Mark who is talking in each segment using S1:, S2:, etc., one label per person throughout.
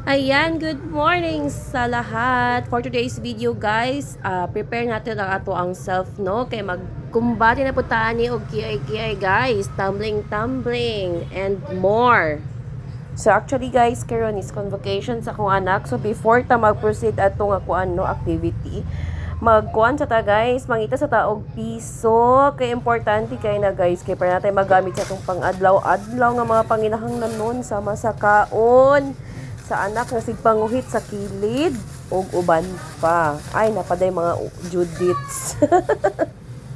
S1: Ayan, good morning sa lahat. For today's video guys, prepare natin ang ato ang self no kay magkumbati na putaan ni og kiay guys, tumbling and more. So actually guys, karon is convocation sa akong anak. So before ta mag-proceed ato nga kuan no activity, magkuan sa ta guys, mangita sa taog piso. Kay importante kay na guys, kay para natin magamit sa atong pang-adlaw-adlaw nga mga panginahanglan nun sama sa kaon sa anak nga sigpanguhit sa kilid ug uban pa. Ay napaday mga Judiths.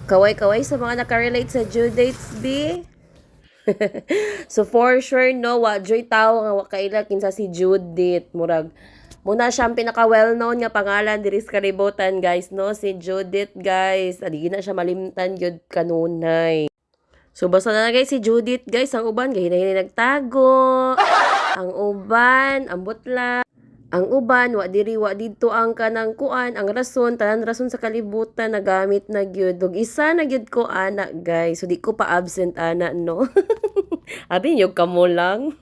S1: Kaway-kaway sa mga nakarelate sa Judiths B. So for sure no wa joy tao nga wa kaila kinsa si Judith murag muna siyang pinaka well known nga pangalan diri sa kalibutan guys no, si Judith guys. Adi na siya malimtan gyud kanunay. So basta na guys si Judith guys, ang uban gahinay nagtago. Ang uban ambot lang. Ang uban wa diri wa didto ang kanang kuan, ang rason tanan rason sa kalibutan nagamit na gyud. Ug isa na gyud ko ana guys. So di ko pa absent ana no. Abi nyog kamo lang.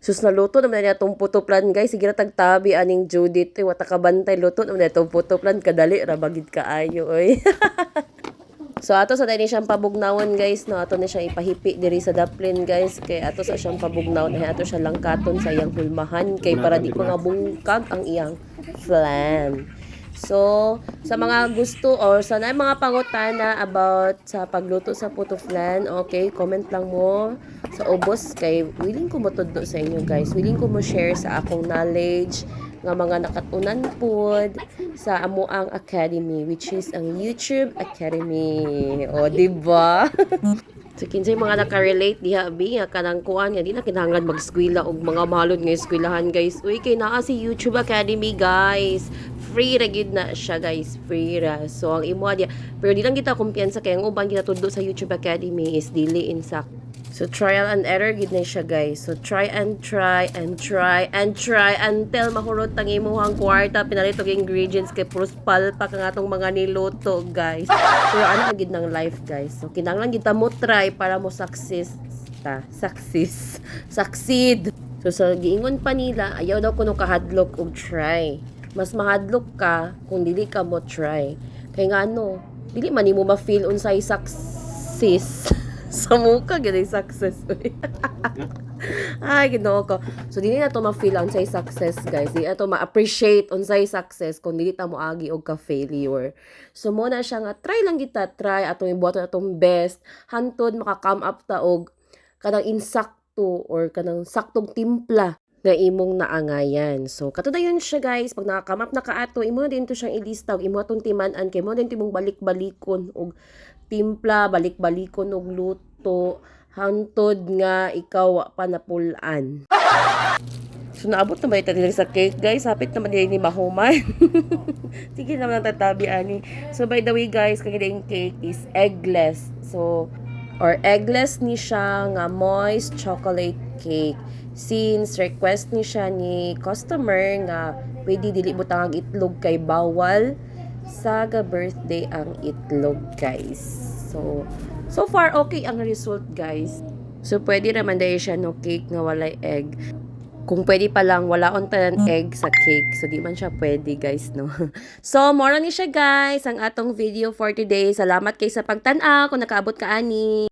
S1: Sus naluto naman niya itong putoplan guys. Sige na tagtabi aning Judith. Wata ka bantay luto naman niya itong putoplan. Kadali rabagid kaayo oy. So ato sa dini siyang pabugnawon guys no, ato ni siyang ipahipi diri sa daplin guys kay ato sa siyang pabugnawon ay ato siya langkaton sa iyang hulmahan kay para di ko nga bungkag ang iyang flan. So sa mga gusto or sa mga pangutana about sa pagluto sa puto flan, okay, comment lang mo sa ubos kay willing ko matudlo sa inyo guys. Willing ko mo share sa akong knowledge nga mga nakatunan pod sa amuang academy which is ang YouTube Academy. O di ba? So kinsay mga nakarelate diha bi nga kanang kuan nga di na kinahanglan mag-eskwela og mga mahalod nga eskwelahan guys. Uy kay naa si YouTube Academy guys. Free ra gid na siya guys, free ra. So ang imo dia pero di lang kita kumpiyansa kay ang uban kita tudlo sa YouTube Academy is dili insak. So, trial and error, gid na siya, guys. So, try until mahurot ang imuhang kwarta. Pinalit og ingredients kay puros palpak ang atong mga niluto, guys. Pero ano gid ng life, guys. So, kinahanglan kita mo try para mo succeed. So, sa giingon pa nila, ayaw daw kuno kahadlok og try. Mas mahadlok ka kung dili ka mo try. Kaya nga ano, dili man nimo ma-feel unsay success. Sa muka gid success. Ay ginoo ko. So dili na to ma-feel unsay success guys. Dili na to ma-appreciate unsay success kung dili ta moagi og ka failure. So mo na siya nga try lang kita, try atong ibuhaton atong best hantod maka-come up ta og kanang insakto or kanang saktong timpla na imong naangayan. So, katudayon siya guys, pag naka-come up na kaato, imo na din to siyang ilista, imo atong timan-an, kay mo din timong balik-balikon og timpla, balik-balikon og luto, hantod nga ikaw wa pa napulan. So, naabot na ba ito nila sa cake guys? Hapit naman nila ni mahuman. Sige naman ang tatabi ani. So, by the way guys, kagida cake is eggless. So, or eggless ni siya nga moist chocolate cake. Since request ni siya ni customer nga pwede dili butang ang itlog kay bawal sa birthday ang itlog guys. So far okay ang result guys. So pwede naman dahil siya no cake nga walay egg. Kung pwede pa lang wala on tanan egg sa cake. So di man siya pwede guys no. So mora ni siya guys ang atong video for today. Salamat kay sa pagtan-aw kung nakaabot ka ani.